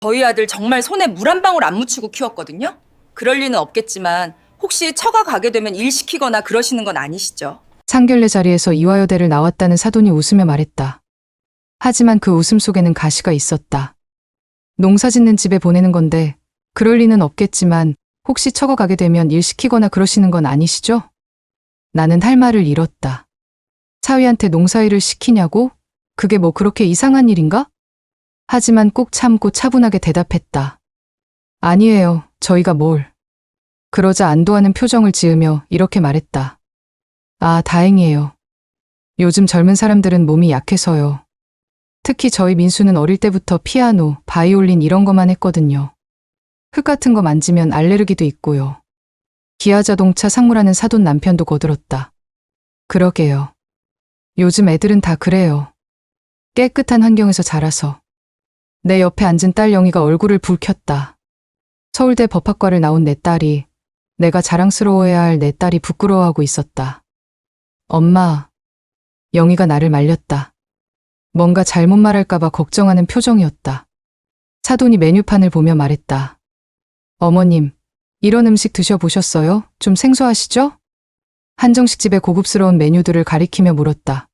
저희 아들 정말 손에 물 한 방울 안 묻히고 키웠거든요. 그럴 리는 없겠지만 혹시 처가 가게 되면 일 시키거나 그러시는 건 아니시죠? 상견례 자리에서 이화여대를 나왔다는 사돈이 웃으며 말했다. 하지만 그 웃음 속에는 가시가 있었다. 농사 짓는 집에 보내는 건데 그럴 리는 없겠지만 혹시 처가 가게 되면 일 시키거나 그러시는 건 아니시죠? 나는 할 말을 잃었다. 사위한테 농사일을 시키냐고? 그게 뭐 그렇게 이상한 일인가? 하지만 꼭 참고 차분하게 대답했다. 아니에요. 저희가 뭘. 그러자 안도하는 표정을 지으며 이렇게 말했다. 아, 다행이에요. 요즘 젊은 사람들은 몸이 약해서요. 특히 저희 민수는 어릴 때부터 피아노, 바이올린 이런 거만 했거든요. 흙 같은 거 만지면 알레르기도 있고요. 기아자동차 상무라는 사돈 남편도 거들었다. 그러게요. 요즘 애들은 다 그래요. 깨끗한 환경에서 자라서. 내 옆에 앉은 딸 영희가 얼굴을 붉혔다. 서울대 법학과를 나온 내 딸이, 내가 자랑스러워해야 할 내 딸이 부끄러워하고 있었다. 엄마, 영희가 나를 말렸다. 뭔가 잘못 말할까봐 걱정하는 표정이었다. 사돈이 메뉴판을 보며 말했다. 어머님, 이런 음식 드셔보셨어요? 좀 생소하시죠? 한정식집의 고급스러운 메뉴들을 가리키며 물었다.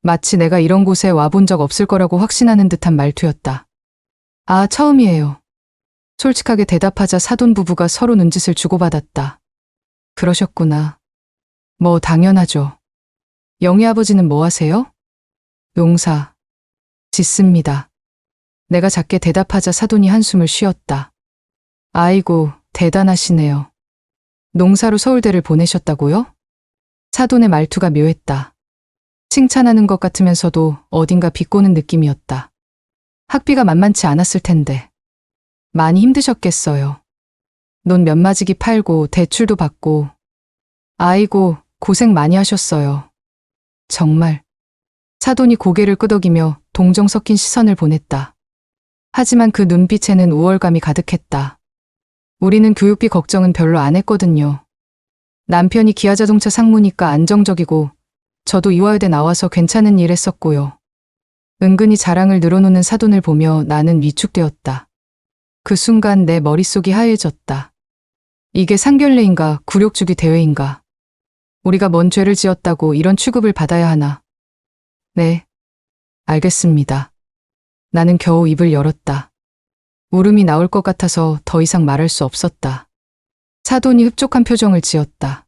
마치 내가 이런 곳에 와본 적 없을 거라고 확신하는 듯한 말투였다. 아, 처음이에요. 솔직하게 대답하자 사돈 부부가 서로 눈짓을 주고받았다. 그러셨구나. 뭐 당연하죠. 영희 아버지는 뭐 하세요? 농사. 짓습니다. 내가 작게 대답하자 사돈이 한숨을 쉬었다. 아이고, 대단하시네요. 농사로 서울대를 보내셨다고요? 사돈의 말투가 묘했다. 칭찬하는 것 같으면서도 어딘가 비꼬는 느낌이었다. 학비가 만만치 않았을 텐데. 많이 힘드셨겠어요. 논 몇 마지기 팔고 대출도 받고. 아이고, 고생 많이 하셨어요. 정말. 사돈이 고개를 끄덕이며 동정 섞인 시선을 보냈다. 하지만 그 눈빛에는 우월감이 가득했다. 우리는 교육비 걱정은 별로 안 했거든요. 남편이 기아자동차 상무니까 안정적이고 저도 이화여대 나와서 괜찮은 일 했었고요. 은근히 자랑을 늘어놓는 사돈을 보며 나는 위축되었다. 그 순간 내 머릿속이 하얘졌다. 이게 상견례인가 굴욕주기 대회인가. 우리가 뭔 죄를 지었다고 이런 취급을 받아야 하나. 네, 알겠습니다. 나는 겨우 입을 열었다. 울음이 나올 것 같아서 더 이상 말할 수 없었다. 사돈이 흡족한 표정을 지었다.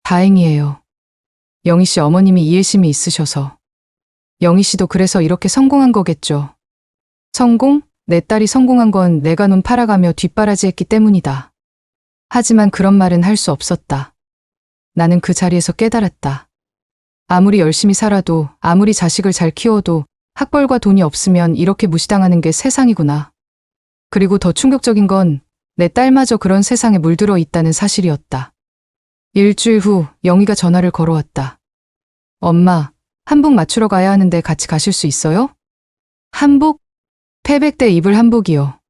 다행이에요. 영희 씨 어머님이 이해심이 있으셔서. 영희 씨도 그래서 이렇게 성공한 거겠죠. 성공? 내 딸이 성공한 건 내가 눈 팔아가며 뒷바라지했기 때문이다. 하지만 그런 말은 할 수 없었다. 나는 그 자리에서 깨달았다. 아무리 열심히 살아도, 아무리 자식을 잘 키워도 학벌과 돈이 없으면 이렇게 무시당하는 게 세상이구나. 그리고 더 충격적인 건 내 딸마저 그런 세상에 물들어 있다는 사실이었다. 일주일 후 영희가 전화를 걸어왔다. 엄마, 한복 맞추러 가야 하는데 같이 가실 수 있어요? 한복? 패백대 입을 한복이요.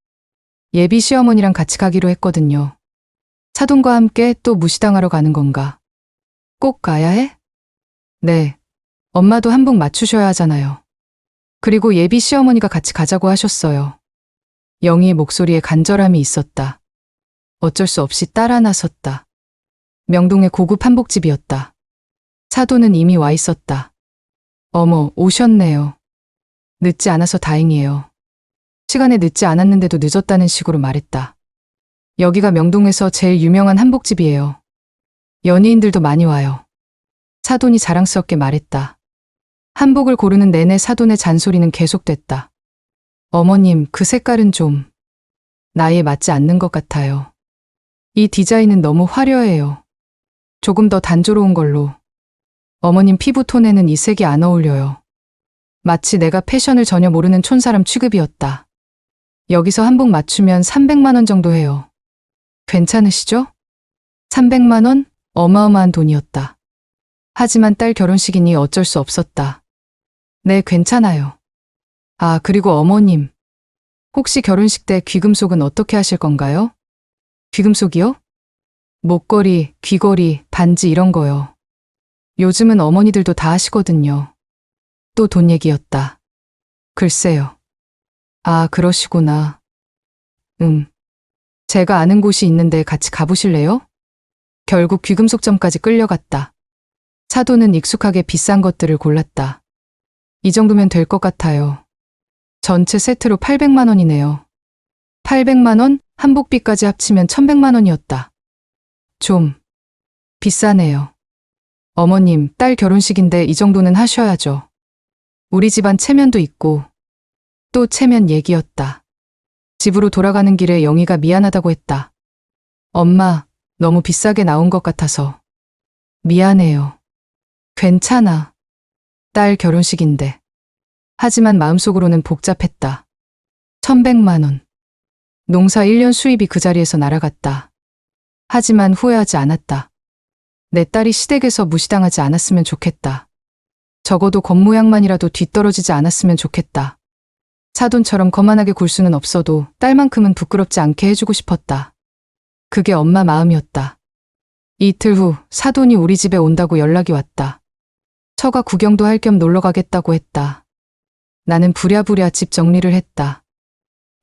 예비 시어머니랑 같이 가기로 했거든요. 사돈과 함께 또 무시당하러 가는 건가? 꼭 가야 해? 네. 엄마도 한복 맞추셔야 하잖아요. 그리고 예비 시어머니가 같이 가자고 하셨어요. 영희의 목소리에 간절함이 있었다. 어쩔 수 없이 따라 나섰다. 명동의 고급 한복집이었다. 사돈은 이미 와 있었다. 어머, 오셨네요. 늦지 않아서 다행이에요. 시간에 늦지 않았는데도 늦었다는 식으로 말했다. 여기가 명동에서 제일 유명한 한복집이에요. 연예인들도 많이 와요. 사돈이 자랑스럽게 말했다. 한복을 고르는 내내 사돈의 잔소리는 계속됐다. 어머님, 그 색깔은 좀 나이에 맞지 않는 것 같아요. 이 디자인은 너무 화려해요. 조금 더 단조로운 걸로. 어머님 피부톤에는 이 색이 안 어울려요. 마치 내가 패션을 전혀 모르는 촌사람 취급이었다. 여기서 한복 맞추면 300만 원 정도 해요. 괜찮으시죠? 300만 원? 어마어마한 돈이었다. 하지만 딸 결혼식이니 어쩔 수 없었다. 네, 괜찮아요. 아, 그리고 어머님. 혹시 결혼식 때 귀금속은 어떻게 하실 건가요? 귀금속이요? 목걸이, 귀걸이, 반지 이런 거요. 요즘은 어머니들도 다 하시거든요. 또 돈 얘기였다. 글쎄요. 아, 그러시구나. 제가 아는 곳이 있는데 같이 가보실래요? 결국 귀금속점까지 끌려갔다. 사돈은 익숙하게 비싼 것들을 골랐다. 이 정도면 될 것 같아요. 전체 세트로 800만 원이네요. 800만 원? 한복비까지 합치면 1100만 원이었다. 좀 비싸네요. 어머님, 딸 결혼식인데 이 정도는 하셔야죠. 우리 집안 체면도 있고 또 체면 얘기였다. 집으로 돌아가는 길에 영희가 미안하다고 했다. 엄마, 너무 비싸게 나온 것 같아서. 미안해요. 괜찮아. 딸 결혼식인데. 하지만 마음속으로는 복잡했다. 1100만 원. 농사 1년 수입이 그 자리에서 날아갔다. 하지만 후회하지 않았다. 내 딸이 시댁에서 무시당하지 않았으면 좋겠다. 적어도 겉모양만이라도 뒤떨어지지 않았으면 좋겠다. 사돈처럼 거만하게 굴 수는 없어도 딸만큼은 부끄럽지 않게 해주고 싶었다. 그게 엄마 마음이었다. 이틀 후 사돈이 우리 집에 온다고 연락이 왔다. 처가 구경도 할 겸 놀러 가겠다고 했다. 나는 부랴부랴 집 정리를 했다.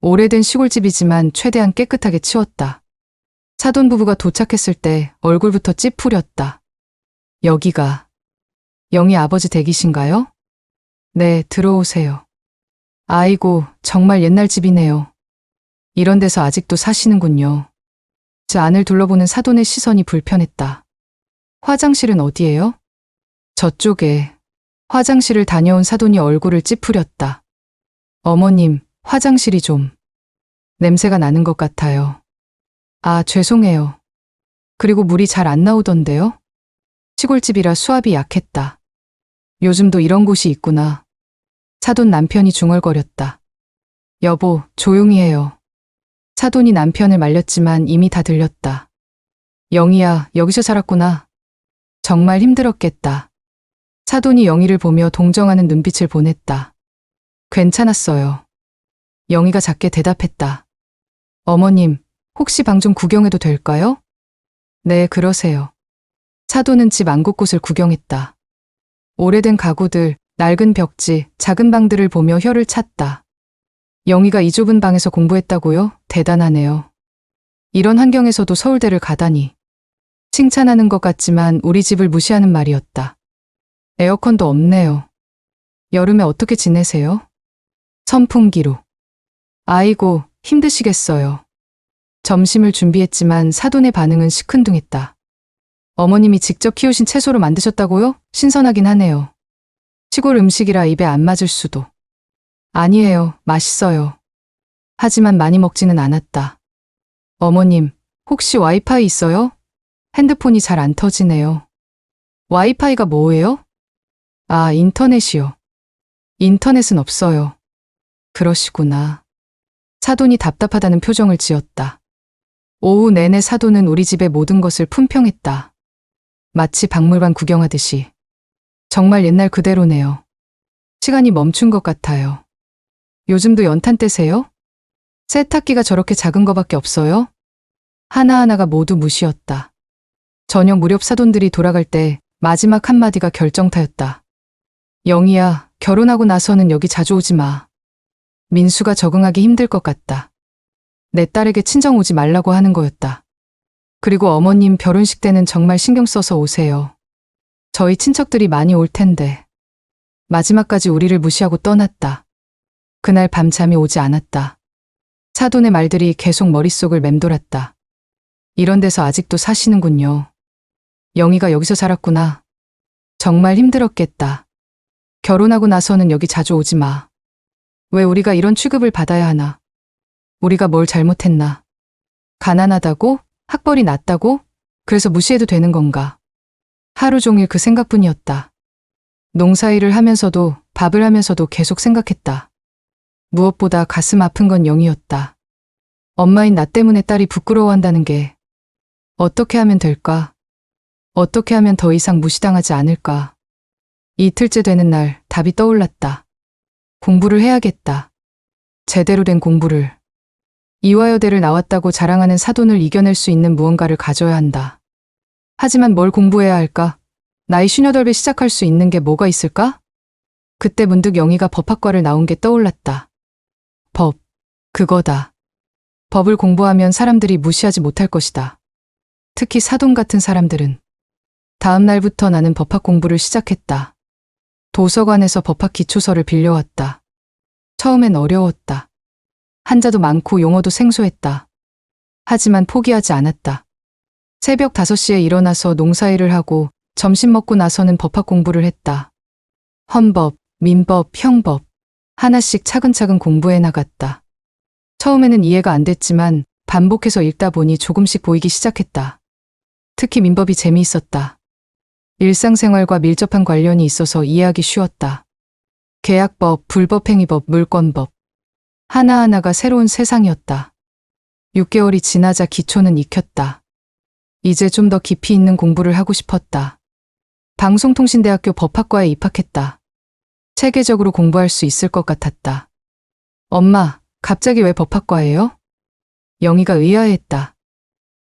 오래된 시골집이지만 최대한 깨끗하게 치웠다. 사돈 부부가 도착했을 때 얼굴부터 찌푸렸다. 여기가 영희 아버지 댁이신가요? 네, 들어오세요. 아이고, 정말 옛날 집이네요. 이런 데서 아직도 사시는군요. 제 안을 둘러보는 사돈의 시선이 불편했다. 화장실은 어디예요? 저쪽에. 화장실을 다녀온 사돈이 얼굴을 찌푸렸다. 어머님, 화장실이 좀 냄새가 나는 것 같아요. 아, 죄송해요. 그리고 물이 잘 안 나오던데요? 시골집이라 수압이 약했다. 요즘도 이런 곳이 있구나. 사돈 남편이 중얼거렸다. 여보, 조용히 해요. 사돈이 남편을 말렸지만 이미 다 들렸다. 영희야, 여기서 살았구나. 정말 힘들었겠다. 사돈이 영희를 보며 동정하는 눈빛을 보냈다. 괜찮았어요. 영희가 작게 대답했다. 어머님, 혹시 방 좀 구경해도 될까요? 네, 그러세요. 사돈은 집 안 곳곳을 구경했다. 오래된 가구들, 낡은 벽지, 작은 방들을 보며 혀를 찼다. 영희가 이 좁은 방에서 공부했다고요? 대단하네요. 이런 환경에서도 서울대를 가다니. 칭찬하는 것 같지만 우리 집을 무시하는 말이었다. 에어컨도 없네요. 여름에 어떻게 지내세요? 선풍기로. 아이고, 힘드시겠어요. 점심을 준비했지만 사돈의 반응은 시큰둥했다. 어머님이 직접 키우신 채소로 만드셨다고요? 신선하긴 하네요. 시골 음식이라 입에 안 맞을 수도. 아니에요, 맛있어요. 하지만 많이 먹지는 않았다. 어머님, 혹시 와이파이 있어요? 핸드폰이 잘 안 터지네요. 와이파이가 뭐예요? 아, 인터넷이요. 인터넷은 없어요. 그러시구나. 사돈이 답답하다는 표정을 지었다. 오후 내내 사돈은 우리 집의 모든 것을 품평했다. 마치 박물관 구경하듯이. 정말 옛날 그대로네요. 시간이 멈춘 것 같아요. 요즘도 연탄 떼세요? 세탁기가 저렇게 작은 거밖에 없어요? 하나하나가 모두 무시였다. 저녁 무렵 사돈들이 돌아갈 때 마지막 한마디가 결정타였다. 영희야, 결혼하고 나서는 여기 자주 오지 마. 민수가 적응하기 힘들 것 같다. 내 딸에게 친정 오지 말라고 하는 거였다. 그리고 어머님 결혼식 때는 정말 신경 써서 오세요. 저희 친척들이 많이 올 텐데. 마지막까지 우리를 무시하고 떠났다. 그날 밤 잠이 오지 않았다. 사돈의 말들이 계속 머릿속을 맴돌았다. 이런 데서 아직도 사시는군요. 영희가 여기서 살았구나. 정말 힘들었겠다. 결혼하고 나서는 여기 자주 오지 마. 왜 우리가 이런 취급을 받아야 하나? 우리가 뭘 잘못했나? 가난하다고? 학벌이 낮다고? 그래서 무시해도 되는 건가? 하루 종일 그 생각뿐이었다. 농사일을 하면서도 밥을 하면서도 계속 생각했다. 무엇보다 가슴 아픈 건 영희였다. 엄마인 나 때문에 딸이 부끄러워한다는 게 어떻게 하면 될까? 어떻게 하면 더 이상 무시당하지 않을까? 이틀째 되는 날 답이 떠올랐다. 공부를 해야겠다. 제대로 된 공부를. 이화여대를 나왔다고 자랑하는 사돈을 이겨낼 수 있는 무언가를 가져야 한다. 하지만 뭘 공부해야 할까? 나이 58에 시작할 수 있는 게 뭐가 있을까? 그때 문득 영희가 법학과를 나온 게 떠올랐다. 법, 그거다. 법을 공부하면 사람들이 무시하지 못할 것이다. 특히 사돈 같은 사람들은. 다음 날부터 나는 법학 공부를 시작했다. 도서관에서 법학 기초서를 빌려왔다. 처음엔 어려웠다. 한자도 많고 용어도 생소했다. 하지만 포기하지 않았다. 새벽 5시에 일어나서 농사일을 하고 점심 먹고 나서는 법학 공부를 했다. 헌법, 민법, 형법 하나씩 차근차근 공부해 나갔다. 처음에는 이해가 안 됐지만 반복해서 읽다 보니 조금씩 보이기 시작했다. 특히 민법이 재미있었다. 일상생활과 밀접한 관련이 있어서 이해하기 쉬웠다. 계약법, 불법행위법, 물권법 하나하나가 새로운 세상이었다. 6개월이 지나자 기초는 익혔다. 이제 좀 더 깊이 있는 공부를 하고 싶었다. 방송통신대학교 법학과에 입학했다. 체계적으로 공부할 수 있을 것 같았다. 엄마, 갑자기 왜 법학과예요? 영희가 의아해했다.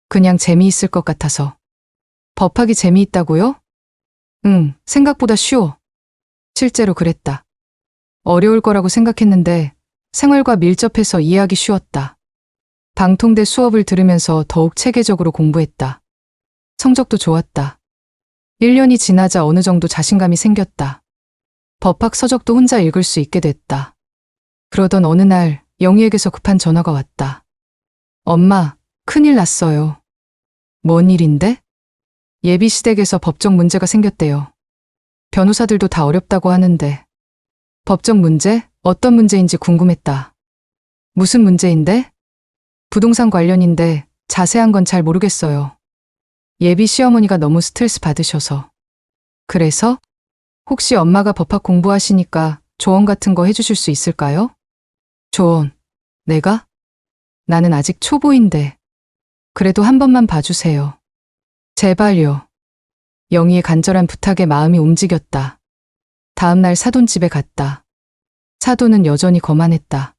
그냥 재미있을 것 같아서. 법학이 재미있다고요? 응, 생각보다 쉬워. 실제로 그랬다. 어려울 거라고 생각했는데 생활과 밀접해서 이해하기 쉬웠다. 방통대 수업을 들으면서 더욱 체계적으로 공부했다. 성적도 좋았다. 1년이 지나자 어느 정도 자신감이 생겼다. 법학 서적도 혼자 읽을 수 있게 됐다. 그러던 어느 날 영희에게서 급한 전화가 왔다. 엄마, 큰일 났어요. 뭔 일인데? 예비시댁에서 법적 문제가 생겼대요. 변호사들도 다 어렵다고 하는데. 법적 문제? 어떤 문제인지 궁금했다. 무슨 문제인데? 부동산 관련인데 자세한 건 잘 모르겠어요. 예비 시어머니가 너무 스트레스 받으셔서. 그래서? 혹시 엄마가 법학 공부하시니까 조언 같은 거 해주실 수 있을까요? 조언. 내가? 나는 아직 초보인데. 그래도 한 번만 봐주세요. 제발요. 영희의 간절한 부탁에 마음이 움직였다. 다음 날 사돈 집에 갔다. 사돈은 여전히 거만했다.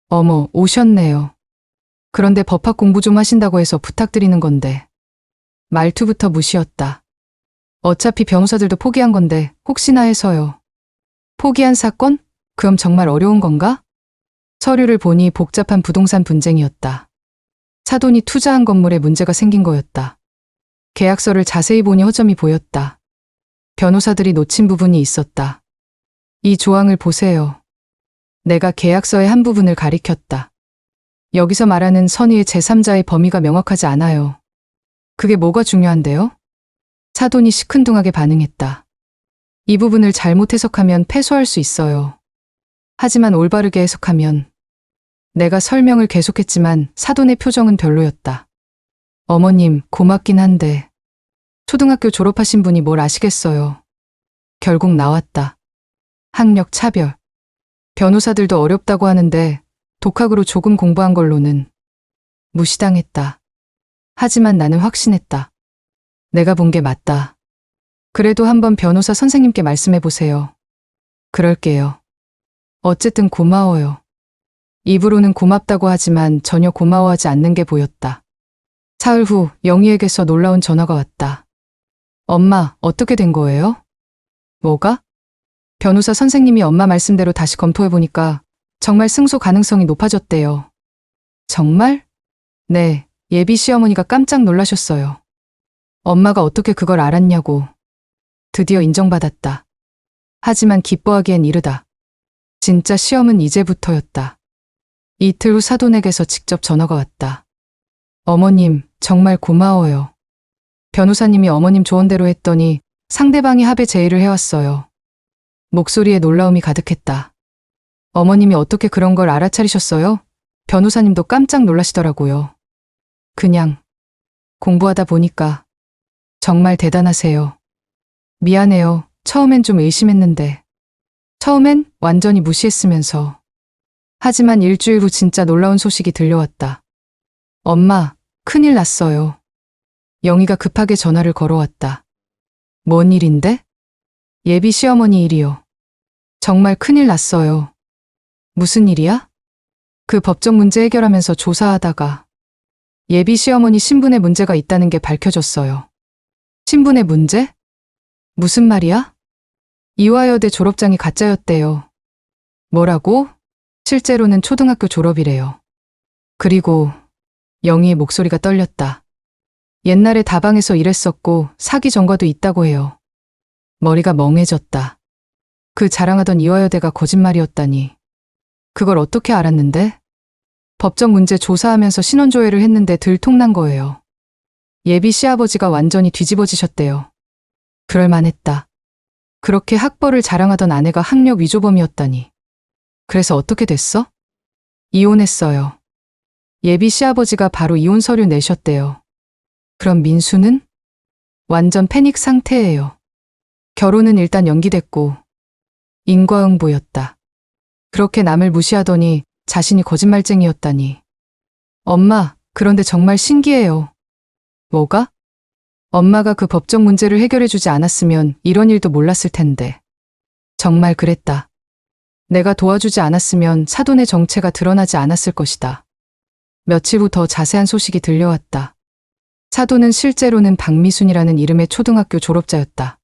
어머, 오셨네요. 그런데 법학 공부 좀 하신다고 해서 부탁드리는 건데. 말투부터 무시였다. 어차피 변호사들도 포기한 건데 혹시나 해서요. 포기한 사건? 그럼 정말 어려운 건가? 서류를 보니 복잡한 부동산 분쟁이었다. 사돈이 투자한 건물에 문제가 생긴 거였다. 계약서를 자세히 보니 허점이 보였다. 변호사들이 놓친 부분이 있었다. 이 조항을 보세요. 내가 계약서의 한 부분을 가리켰다. 여기서 말하는 선의의 제3자의 범위가 명확하지 않아요. 그게 뭐가 중요한데요? 사돈이 시큰둥하게 반응했다. 이 부분을 잘못 해석하면 패소할 수 있어요. 하지만 올바르게 해석하면. 내가 설명을 계속했지만 사돈의 표정은 별로였다. 어머님, 고맙긴 한데 초등학교 졸업하신 분이 뭘 아시겠어요. 결국 나왔다. 학력 차별. 변호사들도 어렵다고 하는데 독학으로 조금 공부한 걸로는 무시당했다. 하지만 나는 확신했다. 내가 본 게 맞다. 그래도 한번 변호사 선생님께 말씀해 보세요. 그럴게요. 어쨌든 고마워요. 입으로는 고맙다고 하지만 전혀 고마워하지 않는 게 보였다. 사흘 후 영희에게서 놀라운 전화가 왔다. 엄마, 어떻게 된 거예요? 뭐가? 변호사 선생님이 엄마 말씀대로 다시 검토해보니까 정말 승소 가능성이 높아졌대요. 정말? 네, 예비 시어머니가 깜짝 놀라셨어요. 엄마가 어떻게 그걸 알았냐고. 드디어 인정받았다. 하지만 기뻐하기엔 이르다. 진짜 시험은 이제부터였다. 이틀 후 사돈에게서 직접 전화가 왔다. 어머님, 정말 고마워요. 변호사님이 어머님 조언대로 했더니 상대방이 합의 제의를 해왔어요. 목소리에 놀라움이 가득했다. 어머님이 어떻게 그런 걸 알아차리셨어요? 변호사님도 깜짝 놀라시더라고요. 그냥 공부하다 보니까. 정말 대단하세요. 미안해요. 처음엔 좀 의심했는데. 처음엔 완전히 무시했으면서. 하지만 일주일 후 진짜 놀라운 소식이 들려왔다. 엄마, 큰일 났어요. 영희가 급하게 전화를 걸어왔다. 뭔 일인데? 예비 시어머니 일이요. 정말 큰일 났어요. 무슨 일이야? 그 법적 문제 해결하면서 조사하다가 예비 시어머니 신분에 문제가 있다는 게 밝혀졌어요. 신분의 문제? 무슨 말이야? 이화여대 졸업장이 가짜였대요. 뭐라고? 실제로는 초등학교 졸업이래요. 그리고 영희의 목소리가 떨렸다. 옛날에 다방에서 일했었고 사기 전과도 있다고 해요. 머리가 멍해졌다. 그 자랑하던 이화여대가 거짓말이었다니. 그걸 어떻게 알았는데? 법적 문제 조사하면서 신원조회를 했는데 들통난 거예요. 예비 시아버지가 완전히 뒤집어지셨대요. 그럴만했다. 그렇게 학벌을 자랑하던 아내가 학력 위조범이었다니. 그래서 어떻게 됐어? 이혼했어요. 예비 시아버지가 바로 이혼 서류 내셨대요. 그럼 민수는? 완전 패닉 상태예요. 결혼은 일단 연기됐고 인과응보였다. 그렇게 남을 무시하더니 자신이 거짓말쟁이였다니. 엄마, 그런데 정말 신기해요. 뭐가? 엄마가 그 법적 문제를 해결해주지 않았으면 이런 일도 몰랐을 텐데. 정말 그랬다. 내가 도와주지 않았으면 사돈의 정체가 드러나지 않았을 것이다. 며칠 후 더 자세한 소식이 들려왔다. 사돈은 실제로는 박미순이라는 이름의 초등학교 졸업자였다.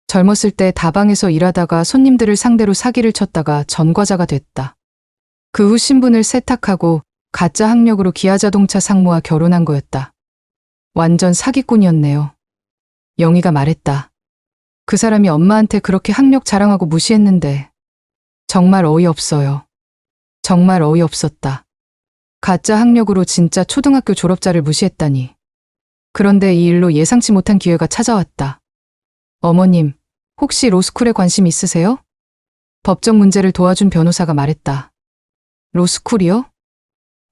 젊었을 때 다방에서 일하다가 손님들을 상대로 사기를 쳤다가 전과자가 됐다. 그 후 신분을 세탁하고 가짜 학력으로 기아자동차 상무와 결혼한 거였다. 완전 사기꾼이었네요. 영희가 말했다. 그 사람이 엄마한테 그렇게 학력 자랑하고 무시했는데 정말 어이없어요. 정말 어이없었다. 가짜 학력으로 진짜 초등학교 졸업자를 무시했다니. 그런데 이 일로 예상치 못한 기회가 찾아왔다. 어머님, 혹시 로스쿨에 관심 있으세요? 법적 문제를 도와준 변호사가 말했다. 로스쿨이요?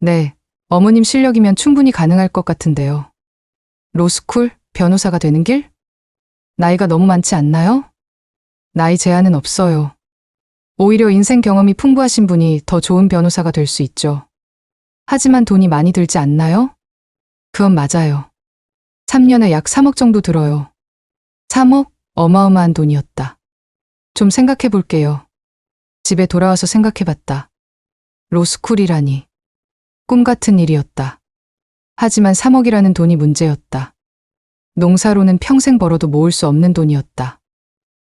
네, 어머님 실력이면 충분히 가능할 것 같은데요. 로스쿨, 변호사가 되는 길? 나이가 너무 많지 않나요? 나이 제한은 없어요. 오히려 인생 경험이 풍부하신 분이 더 좋은 변호사가 될 수 있죠. 하지만 돈이 많이 들지 않나요? 그건 맞아요. 3년에 약 3억 정도 들어요. 3억? 어마어마한 돈이었다. 좀 생각해 볼게요. 집에 돌아와서 생각해 봤다. 로스쿨이라니. 꿈 같은 일이었다. 하지만 3억이라는 돈이 문제였다. 농사로는 평생 벌어도 모을 수 없는 돈이었다.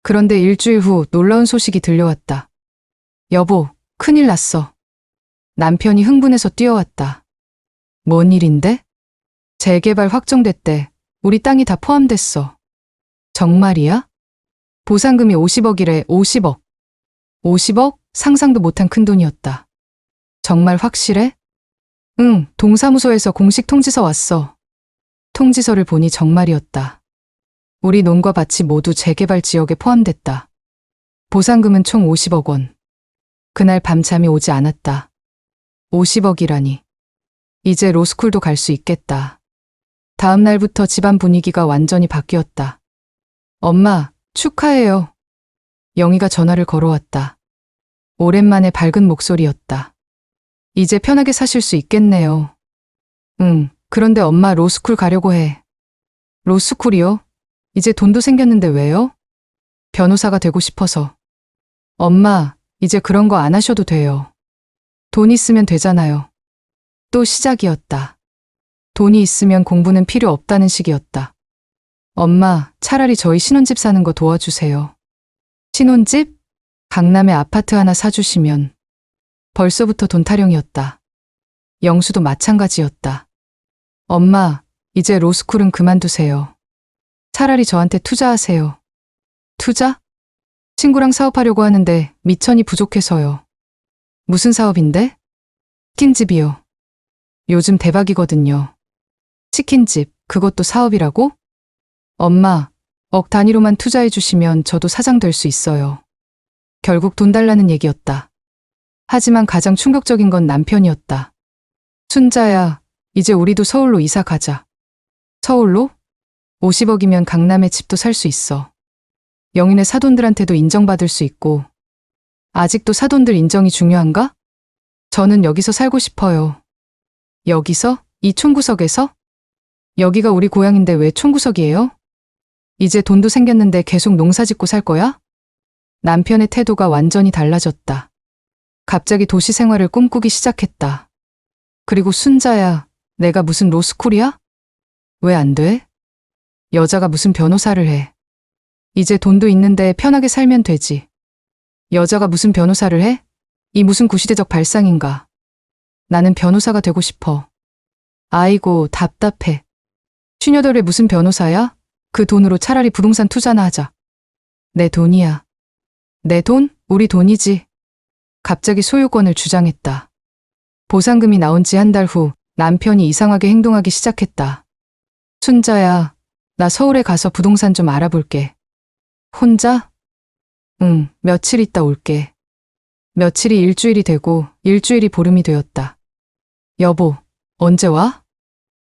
그런데 일주일 후 놀라운 소식이 들려왔다. 여보, 큰일 났어. 남편이 흥분해서 뛰어왔다. 뭔 일인데? 재개발 확정됐대. 우리 땅이 다 포함됐어. 정말이야? 보상금이 50억이래, 50억. 50억? 상상도 못한 큰 돈이었다. 정말 확실해? 응, 동사무소에서 공식 통지서 왔어. 통지서를 보니 정말이었다. 우리 논과 밭이 모두 재개발 지역에 포함됐다. 보상금은 총 50억 원. 그날 밤잠이 오지 않았다. 50억이라니. 이제 로스쿨도 갈 수 있겠다. 다음 날부터 집안 분위기가 완전히 바뀌었다. 엄마, 축하해요. 영희가 전화를 걸어왔다. 오랜만에 밝은 목소리였다. 이제 편하게 사실 수 있겠네요. 응, 그런데 엄마 로스쿨 가려고 해. 로스쿨이요? 이제 돈도 생겼는데 왜요? 변호사가 되고 싶어서. 엄마, 이제 그런 거 안 하셔도 돼요. 돈 있으면 되잖아요. 또 시작이었다. 돈이 있으면 공부는 필요 없다는 식이었다. 엄마, 차라리 저희 신혼집 사는 거 도와주세요. 신혼집? 강남에 아파트 하나 사주시면. 벌써부터 돈 타령이었다. 영수도 마찬가지였다. 엄마, 이제 로스쿨은 그만두세요. 차라리 저한테 투자하세요. 투자? 친구랑 사업하려고 하는데 미천이 부족해서요. 무슨 사업인데? 치킨집이요. 요즘 대박이거든요. 치킨집, 그것도 사업이라고? 엄마, 억 단위로만 투자해 주시면 저도 사장 될 수 있어요. 결국 돈 달라는 얘기였다. 하지만 가장 충격적인 건 남편이었다. 순자야, 이제 우리도 서울로 이사 가자. 서울로? 50억이면 강남에 집도 살 수 있어. 영인의 사돈들한테도 인정받을 수 있고. 아직도 사돈들 인정이 중요한가? 저는 여기서 살고 싶어요. 여기서? 이 총구석에서? 여기가 우리 고향인데 왜 총구석이에요? 이제 돈도 생겼는데 계속 농사 짓고 살 거야? 남편의 태도가 완전히 달라졌다. 갑자기 도시 생활을 꿈꾸기 시작했다. 그리고 순자야, 내가 무슨 로스쿨이야? 왜 안 돼? 여자가 무슨 변호사를 해. 이제 돈도 있는데 편하게 살면 되지. 여자가 무슨 변호사를 해? 이 무슨 구시대적 발상인가. 나는 변호사가 되고 싶어. 아이고, 답답해. 취녀들의 무슨 변호사야? 그 돈으로 차라리 부동산 투자나 하자. 내 돈이야. 내 돈? 우리 돈이지. 갑자기 소유권을 주장했다. 보상금이 나온 지 한 달 후 남편이 이상하게 행동하기 시작했다. 순자야, 나 서울에 가서 부동산 좀 알아볼게. 혼자? 응, 며칠 있다 올게. 며칠이 일주일이 되고 일주일이 보름이 되었다. 여보, 언제 와?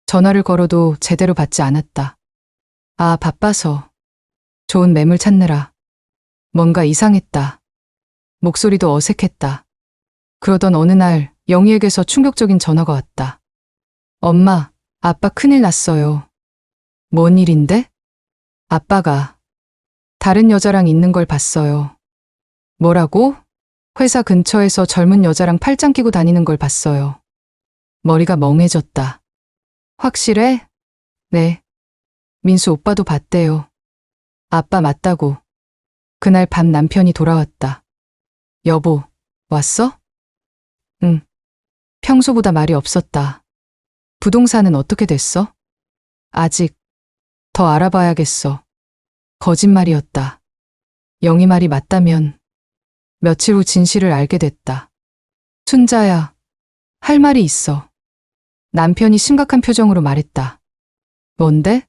전화를 걸어도 제대로 받지 않았다. 아, 바빠서. 좋은 매물 찾느라. 뭔가 이상했다. 목소리도 어색했다. 그러던 어느 날 영희에게서 충격적인 전화가 왔다. 엄마, 아빠 큰일 났어요. 뭔 일인데? 아빠가 다른 여자랑 있는 걸 봤어요. 뭐라고? 회사 근처에서 젊은 여자랑 팔짱 끼고 다니는 걸 봤어요. 머리가 멍해졌다. 확실해? 네. 민수 오빠도 봤대요. 아빠 맞다고. 그날 밤 남편이 돌아왔다. 여보, 왔어? 응. 평소보다 말이 없었다. 부동산은 어떻게 됐어? 아직. 더 알아봐야겠어. 거짓말이었다. 영희 말이 맞다면. 며칠 후 진실을 알게 됐다. 순자야, 할 말이 있어. 남편이 심각한 표정으로 말했다. 뭔데?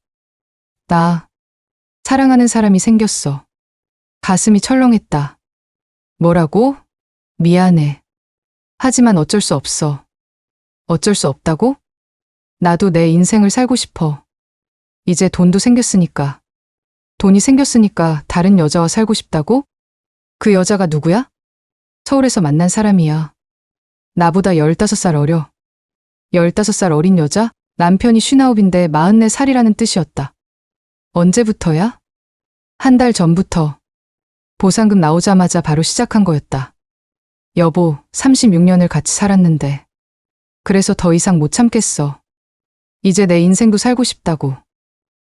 나 사랑하는 사람이 생겼어. 가슴이 철렁했다. 뭐라고? 미안해. 하지만 어쩔 수 없어. 어쩔 수 없다고? 나도 내 인생을 살고 싶어. 이제 돈도 생겼으니까. 돈이 생겼으니까 다른 여자와 살고 싶다고? 그 여자가 누구야? 서울에서 만난 사람이야. 나보다 15살 어려. 15살 어린 여자? 남편이 59인데 44살이라는 뜻이었다. 언제부터야? 한 달 전부터. 보상금 나오자마자 바로 시작한 거였다. 여보, 36년을 같이 살았는데. 그래서 더 이상 못 참겠어. 이제 내 인생도 살고 싶다고.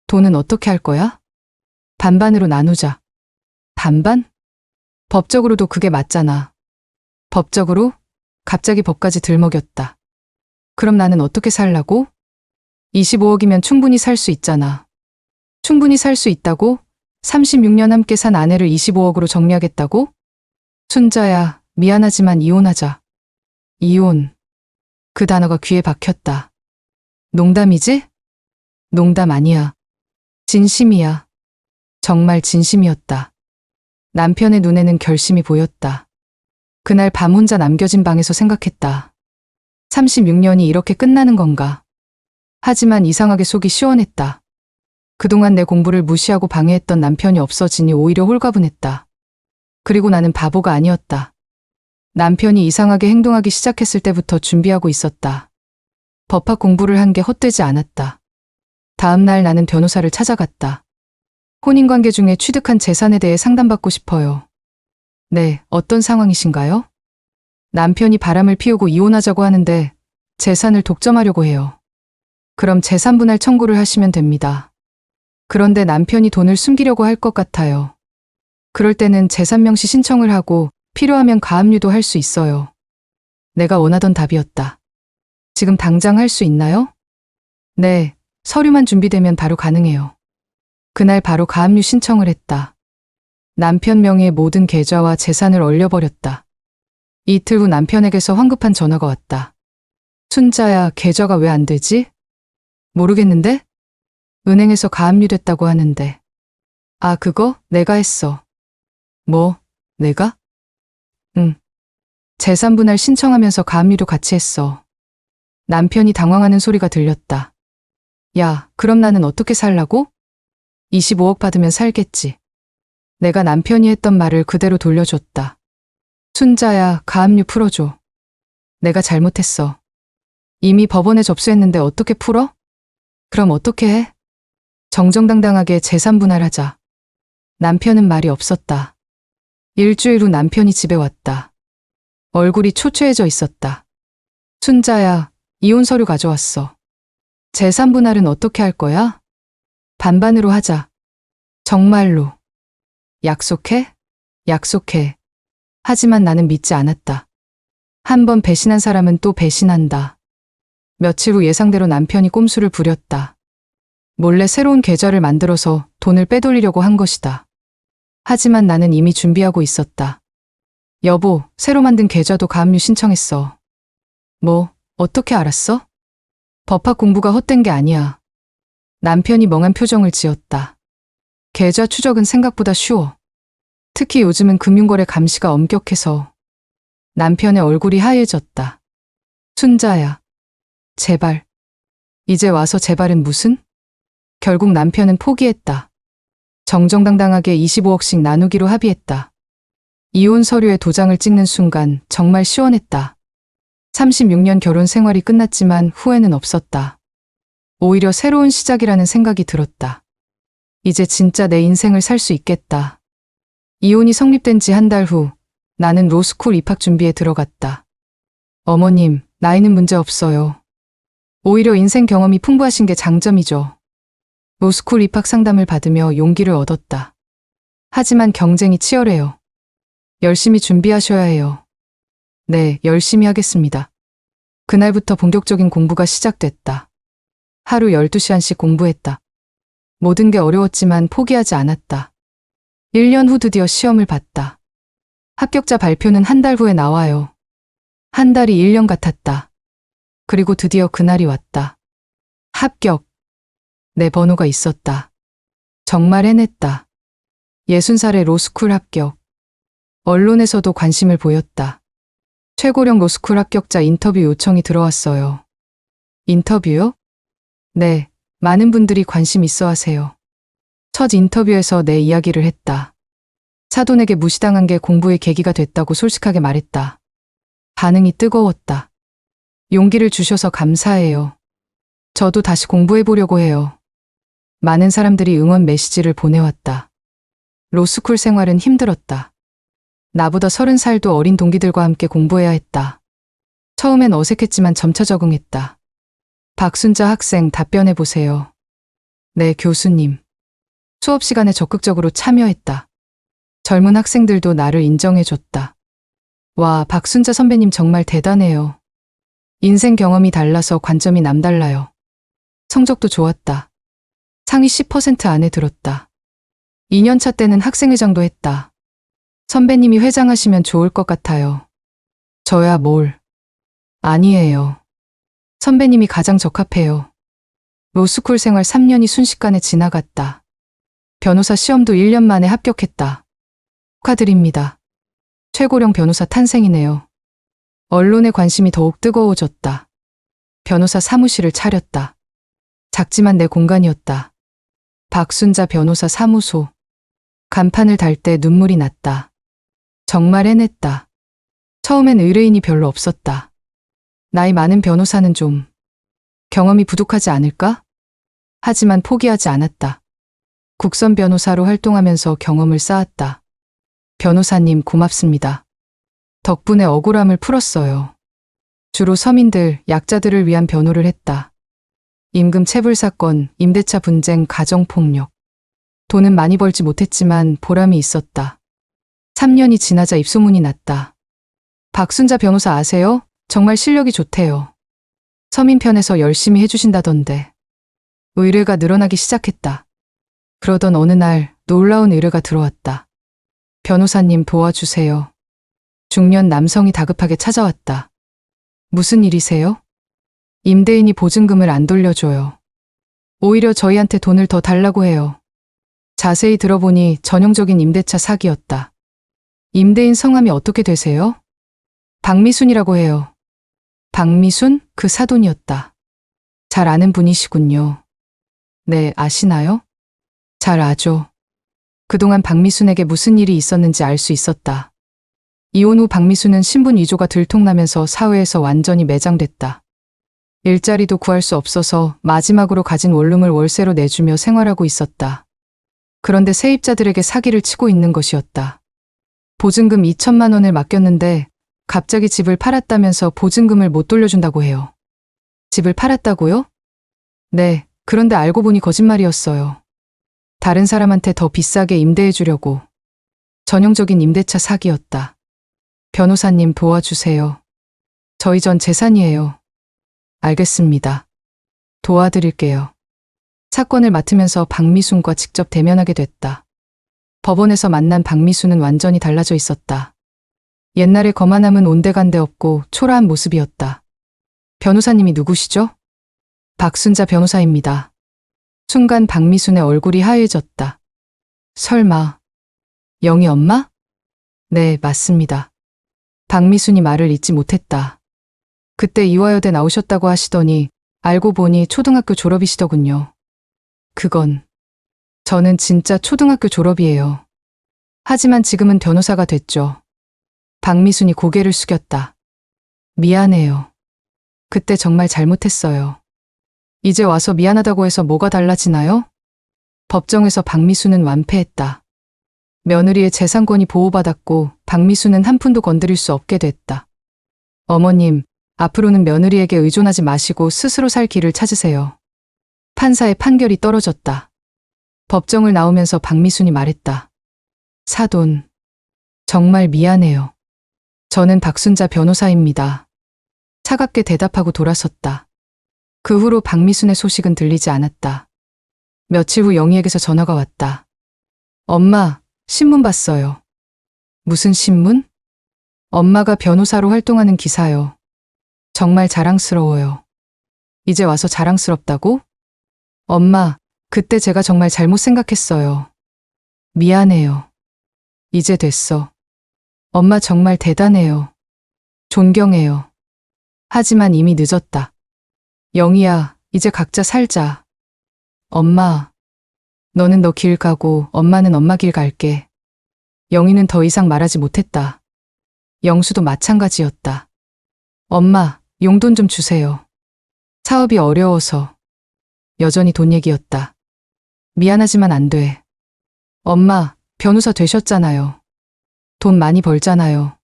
돈은 어떻게 할 거야? 반반으로 나누자. 반반? 법적으로도 그게 맞잖아. 법적으로? 갑자기 법까지 들먹였다. 그럼 나는 어떻게 살라고? 25억이면 충분히 살 수 있잖아. 충분히 살 수 있다고? 36년 함께 산 아내를 25억으로 정리하겠다고? 순자야, 미안하지만 이혼하자. 이혼. 그 단어가 귀에 박혔다. 농담이지? 농담 아니야. 진심이야. 정말 진심이었다. 남편의 눈에는 결심이 보였다. 그날 밤 혼자 남겨진 방에서 생각했다. 36년이 이렇게 끝나는 건가? 하지만 이상하게 속이 시원했다. 그동안 내 공부를 무시하고 방해했던 남편이 없어지니 오히려 홀가분했다. 그리고 나는 바보가 아니었다. 남편이 이상하게 행동하기 시작했을 때부터 준비하고 있었다. 법학 공부를 한 게 헛되지 않았다. 다음 날 나는 변호사를 찾아갔다. 혼인관계 중에 취득한 재산에 대해 상담받고 싶어요. 네, 어떤 상황이신가요? 남편이 바람을 피우고 이혼하자고 하는데 재산을 독점하려고 해요. 그럼 재산분할 청구를 하시면 됩니다. 그런데 남편이 돈을 숨기려고 할 것 같아요. 그럴 때는 재산명시 신청을 하고 필요하면 가압류도 할 수 있어요. 내가 원하던 답이었다. 지금 당장 할 수 있나요? 네, 서류만 준비되면 바로 가능해요. 그날 바로 가압류 신청을 했다. 남편 명의의 모든 계좌와 재산을 얼려버렸다. 이틀 후 남편에게서 황급한 전화가 왔다. 순자야, 계좌가 왜 안 되지? 모르겠는데? 은행에서 가압류됐다고 하는데. 아, 그거? 내가 했어. 뭐? 내가? 응. 재산분할 신청하면서 가압류도 같이 했어. 남편이 당황하는 소리가 들렸다. 야, 그럼 나는 어떻게 살라고? 25억 받으면 살겠지. 내가 남편이 했던 말을 그대로 돌려줬다. 순자야, 가압류 풀어줘. 내가 잘못했어. 이미 법원에 접수했는데 어떻게 풀어? 그럼 어떻게 해? 정정당당하게 재산분할하자. 남편은 말이 없었다. 일주일 후 남편이 집에 왔다. 얼굴이 초췌해져 있었다. 순자야, 이혼 서류 가져왔어. 재산분할은 어떻게 할 거야? 반반으로 하자. 정말로. 약속해? 약속해. 하지만 나는 믿지 않았다. 한 번 배신한 사람은 또 배신한다. 며칠 후 예상대로 남편이 꼼수를 부렸다. 몰래 새로운 계좌를 만들어서 돈을 빼돌리려고 한 것이다. 하지만 나는 이미 준비하고 있었다. 여보, 새로 만든 계좌도 가압류 신청했어. 뭐, 어떻게 알았어? 법학 공부가 헛된 게 아니야. 남편이 멍한 표정을 지었다. 계좌 추적은 생각보다 쉬워. 특히 요즘은 금융거래 감시가 엄격해서. 남편의 얼굴이 하얘졌다. 순자야. 제발. 이제 와서 제발은 무슨? 결국 남편은 포기했다. 정정당당하게 25억씩 나누기로 합의했다. 이혼 서류에 도장을 찍는 순간 정말 시원했다. 36년 결혼 생활이 끝났지만 후회는 없었다. 오히려 새로운 시작이라는 생각이 들었다. 이제 진짜 내 인생을 살 수 있겠다. 이혼이 성립된 지 한 달 후 나는 로스쿨 입학 준비에 들어갔다. 어머님, 나이는 문제 없어요. 오히려 인생 경험이 풍부하신 게 장점이죠. 로스쿨 입학 상담을 받으며 용기를 얻었다. 하지만 경쟁이 치열해요. 열심히 준비하셔야 해요. 네, 열심히 하겠습니다. 그날부터 본격적인 공부가 시작됐다. 하루 12시간씩 공부했다. 모든 게 어려웠지만 포기하지 않았다. 1년 후 드디어 시험을 봤다. 합격자 발표는 한 달 후에 나와요. 한 달이 1년 같았다. 그리고 드디어 그날이 왔다. 합격. 내 번호가 있었다. 정말 해냈다. 60살의 로스쿨 합격. 언론에서도 관심을 보였다. 최고령 로스쿨 합격자 인터뷰 요청이 들어왔어요. 인터뷰요? 네, 많은 분들이 관심 있어 하세요. 첫 인터뷰에서 내 이야기를 했다. 사돈에게 무시당한 게 공부의 계기가 됐다고 솔직하게 말했다. 반응이 뜨거웠다. 용기를 주셔서 감사해요. 저도 다시 공부해보려고 해요. 많은 사람들이 응원 메시지를 보내왔다. 로스쿨 생활은 힘들었다. 나보다 30살도 어린 동기들과 함께 공부해야 했다. 처음엔 어색했지만 점차 적응했다. 박순자 학생 답변해보세요. 네, 교수님. 수업 시간에 적극적으로 참여했다. 젊은 학생들도 나를 인정해줬다. 와, 박순자 선배님 정말 대단해요. 인생 경험이 달라서 관점이 남달라요. 성적도 좋았다. 상위 10% 안에 들었다. 2년차 때는 학생회장도 했다. 선배님이 회장하시면 좋을 것 같아요. 저야 뭘. 아니에요. 선배님이 가장 적합해요. 로스쿨 생활 3년이 순식간에 지나갔다. 변호사 시험도 1년 만에 합격했다. 축하드립니다. 최고령 변호사 탄생이네요. 언론의 관심이 더욱 뜨거워졌다. 변호사 사무실을 차렸다. 작지만 내 공간이었다. 박순자 변호사 사무소. 간판을 달 때 눈물이 났다. 정말 해냈다. 처음엔 의뢰인이 별로 없었다. 나이 많은 변호사는 좀 경험이 부족하지 않을까? 하지만 포기하지 않았다. 국선 변호사로 활동하면서 경험을 쌓았다. 변호사님 고맙습니다. 덕분에 억울함을 풀었어요. 주로 서민들, 약자들을 위한 변호를 했다. 임금 체불 사건, 임대차 분쟁, 가정폭력. 돈은 많이 벌지 못했지만 보람이 있었다. 3년이 지나자 입소문이 났다. 박순자 변호사 아세요? 정말 실력이 좋대요. 서민편에서 열심히 해주신다던데. 의뢰가 늘어나기 시작했다. 그러던 어느 날 놀라운 의뢰가 들어왔다. 변호사님 도와주세요. 중년 남성이 다급하게 찾아왔다. 무슨 일이세요? 임대인이 보증금을 안 돌려줘요. 오히려 저희한테 돈을 더 달라고 해요. 자세히 들어보니 전형적인 임대차 사기였다. 임대인 성함이 어떻게 되세요? 박미순이라고 해요. 박미순? 그 사돈이었다. 잘 아는 분이시군요. 네, 아시나요? 잘 아죠. 그동안 박미순에게 무슨 일이 있었는지 알 수 있었다. 이혼 후 박미순은 신분 위조가 들통나면서 사회에서 완전히 매장됐다. 일자리도 구할 수 없어서 마지막으로 가진 원룸을 월세로 내주며 생활하고 있었다. 그런데 세입자들에게 사기를 치고 있는 것이었다. 보증금 2천만 원을 맡겼는데 갑자기 집을 팔았다면서 보증금을 못 돌려준다고 해요. 집을 팔았다고요? 네, 그런데 알고 보니 거짓말이었어요. 다른 사람한테 더 비싸게 임대해 주려고. 전형적인 임대차 사기였다. 변호사님 도와주세요. 저희 전 재산이에요. 알겠습니다. 도와드릴게요. 사건을 맡으면서 박미순과 직접 대면하게 됐다. 법원에서 만난 박미순은 완전히 달라져 있었다. 옛날의 거만함은 온데간데 없고 초라한 모습이었다. 변호사님이 누구시죠? 박순자 변호사입니다. 순간 박미순의 얼굴이 하얘졌다. 설마, 영희 엄마? 네, 맞습니다. 박미순이 말을 잇지 못했다. 그때 이화여대 나오셨다고 하시더니 알고 보니 초등학교 졸업이시더군요. 그건, 저는 진짜 초등학교 졸업이에요. 하지만 지금은 변호사가 됐죠. 박미순이 고개를 숙였다. 미안해요. 그때 정말 잘못했어요. 이제 와서 미안하다고 해서 뭐가 달라지나요? 법정에서 박미순은 완패했다. 며느리의 재산권이 보호받았고 박미순은 한 푼도 건드릴 수 없게 됐다. 어머님, 앞으로는 며느리에게 의존하지 마시고 스스로 살 길을 찾으세요. 판사의 판결이 떨어졌다. 법정을 나오면서 박미순이 말했다. 사돈, 정말 미안해요. 저는 박순자 변호사입니다. 차갑게 대답하고 돌아섰다. 그 후로 박미순의 소식은 들리지 않았다. 며칠 후 영희에게서 전화가 왔다. 엄마, 신문 봤어요. 무슨 신문? 엄마가 변호사로 활동하는 기사요. 정말 자랑스러워요. 이제 와서 자랑스럽다고? 엄마, 그때 제가 정말 잘못 생각했어요. 미안해요. 이제 됐어. 엄마 정말 대단해요. 존경해요. 하지만 이미 늦었다. 영희야, 이제 각자 살자. 엄마, 너는 너 길 가고 엄마는 엄마 길 갈게. 영희는 더 이상 말하지 못했다. 영수도 마찬가지였다. 엄마, 용돈 좀 주세요. 사업이 어려워서. 여전히 돈 얘기였다. 미안하지만 안 돼. 엄마, 변호사 되셨잖아요. 돈 많이 벌잖아요.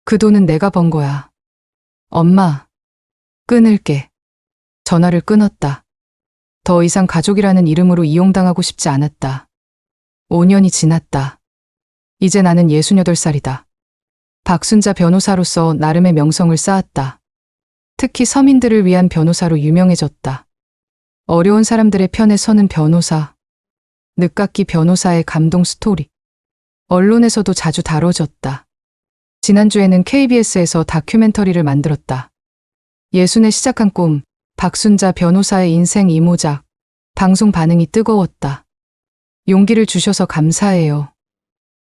그 돈은 내가 번 거야. 엄마, 끊을게. 전화를 끊었다. 더 이상 가족이라는 이름으로 이용당하고 싶지 않았다. 5년이 지났다. 이제 나는 68살이다. 박순자 변호사로서 나름의 명성을 쌓았다. 특히 서민들을 위한 변호사로 유명해졌다. 어려운 사람들의 편에 서는 변호사. 늦깎이 변호사의 감동 스토리. 언론에서도 자주 다뤄졌다. 지난주에는 KBS에서 다큐멘터리를 만들었다. 예순에 시작한 꿈, 박순자 변호사의 인생 이모작. 방송 반응이 뜨거웠다. 용기를 주셔서 감사해요.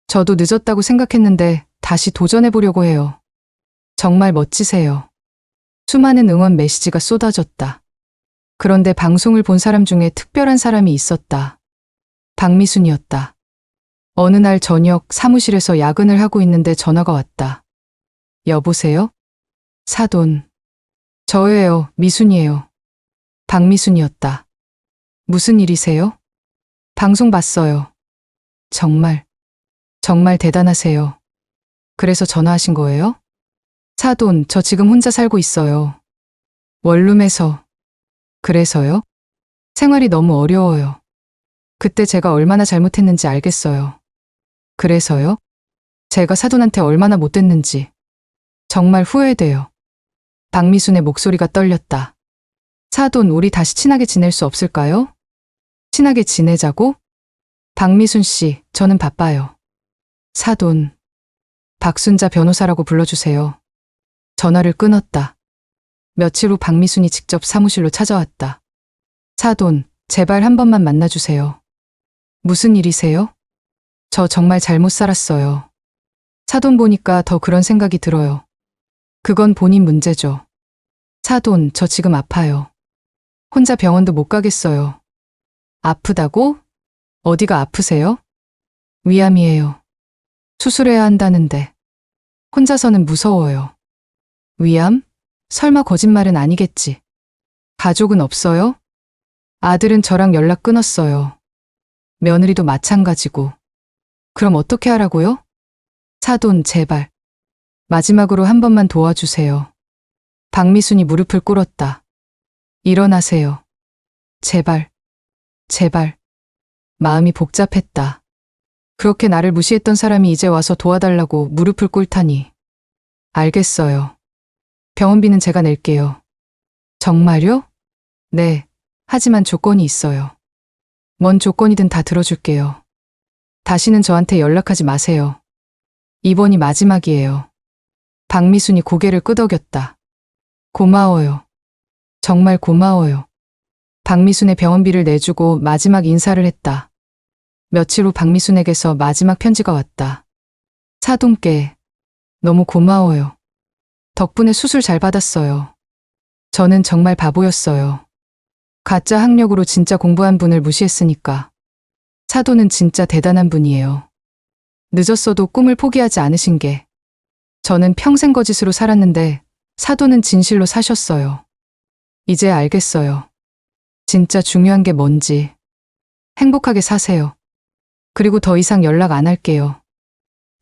저도 늦었다고 생각했는데 다시 도전해보려고 해요. 정말 멋지세요. 수많은 응원 메시지가 쏟아졌다. 그런데 방송을 본 사람 중에 특별한 사람이 있었다. 박미순이었다. 어느 날 저녁 사무실에서 야근을 하고 있는데 전화가 왔다. 여보세요? 사돈. 저예요, 미순이에요. 박미순이었다. 무슨 일이세요? 방송 봤어요. 정말 대단하세요. 그래서 전화하신 거예요? 사돈, 저 지금 혼자 살고 있어요. 원룸에서. 그래서요? 생활이 너무 어려워요. 그때 제가 얼마나 잘못했는지 알겠어요. 그래서요? 제가 사돈한테 얼마나 못됐는지. 정말 후회돼요. 박미순의 목소리가 떨렸다. 사돈, 우리 다시 친하게 지낼 수 없을까요? 친하게 지내자고? 박미순 씨, 저는 바빠요. 사돈, 박순자 변호사라고 불러주세요. 전화를 끊었다. 며칠 후 박미순이 직접 사무실로 찾아왔다. 사돈, 제발 한 번만 만나주세요. 무슨 일이세요? 저 정말 잘못 살았어요. 사돈 보니까 더 그런 생각이 들어요. 그건 본인 문제죠. 사돈, 저 지금 아파요. 혼자 병원도 못 가겠어요. 아프다고? 어디가 아프세요? 위암이에요. 수술해야 한다는데. 혼자서는 무서워요. 위암? 설마 거짓말은 아니겠지. 가족은 없어요? 아들은 저랑 연락 끊었어요. 며느리도 마찬가지고. 그럼 어떻게 하라고요? 사돈, 제발. 마지막으로 한 번만 도와주세요. 박미순이 무릎을 꿇었다. 일어나세요. 제발. 제발. 마음이 복잡했다. 그렇게 나를 무시했던 사람이 이제 와서 도와달라고 무릎을 꿇다니. 알겠어요. 병원비는 제가 낼게요. 정말요? 네. 하지만 조건이 있어요. 뭔 조건이든 다 들어줄게요. 다시는 저한테 연락하지 마세요. 이번이 마지막이에요. 박미순이 고개를 끄덕였다. 고마워요. 정말 고마워요. 박미순의 병원비를 내주고 마지막 인사를 했다. 며칠 후 박미순에게서 마지막 편지가 왔다. 사돈께 너무 고마워요. 덕분에 수술 잘 받았어요. 저는 정말 바보였어요. 가짜 학력으로 진짜 공부한 분을 무시했으니까. 사돈은 진짜 대단한 분이에요. 늦었어도 꿈을 포기하지 않으신 게. 저는 평생 거짓으로 살았는데 사돈은 진실로 사셨어요. 이제 알겠어요. 진짜 중요한 게 뭔지. 행복하게 사세요. 그리고 더 이상 연락 안 할게요.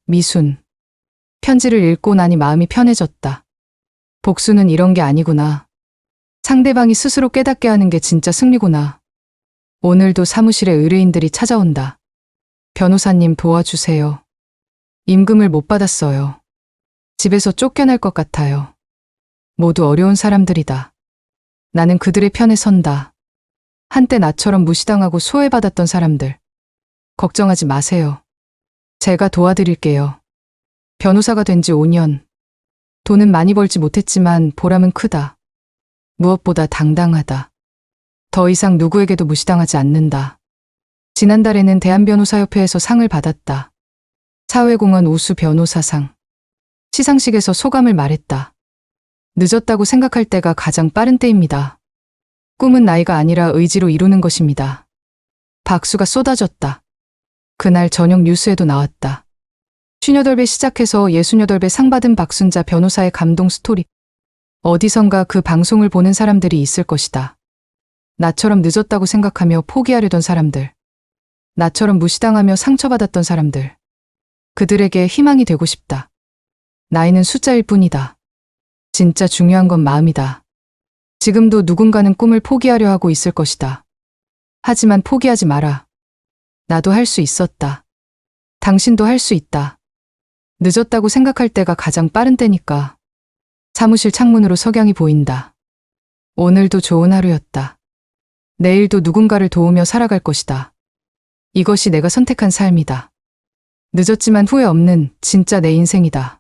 미순. 편지를 읽고 나니 마음이 편해졌다. 복수는 이런 게 아니구나. 상대방이 스스로 깨닫게 하는 게 진짜 승리구나. 오늘도 사무실에 의뢰인들이 찾아온다. 변호사님 도와주세요. 임금을 못 받았어요. 집에서 쫓겨날 것 같아요. 모두 어려운 사람들이다. 나는 그들의 편에 선다. 한때 나처럼 무시당하고 소외받았던 사람들. 걱정하지 마세요. 제가 도와드릴게요. 변호사가 된 지 5년. 돈은 많이 벌지 못했지만 보람은 크다. 무엇보다 당당하다. 더 이상 누구에게도 무시당하지 않는다. 지난달에는 대한변호사협회에서 상을 받았다. 사회공헌 우수 변호사상. 시상식에서 소감을 말했다. 늦었다고 생각할 때가 가장 빠른 때입니다. 꿈은 나이가 아니라 의지로 이루는 것입니다. 박수가 쏟아졌다. 그날 저녁 뉴스에도 나왔다. 58배 시작해서 68배 상 받은 박순자 변호사의 감동 스토리. 어디선가 그 방송을 보는 사람들이 있을 것이다. 나처럼 늦었다고 생각하며 포기하려던 사람들. 나처럼 무시당하며 상처받았던 사람들. 그들에게 희망이 되고 싶다. 나이는 숫자일 뿐이다. 진짜 중요한 건 마음이다. 지금도 누군가는 꿈을 포기하려 하고 있을 것이다. 하지만 포기하지 마라. 나도 할 수 있었다. 당신도 할 수 있다. 늦었다고 생각할 때가 가장 빠른 때니까. 사무실 창문으로 석양이 보인다. 오늘도 좋은 하루였다. 내일도 누군가를 도우며 살아갈 것이다. 이것이 내가 선택한 삶이다. 늦었지만 후회 없는 진짜 내 인생이다.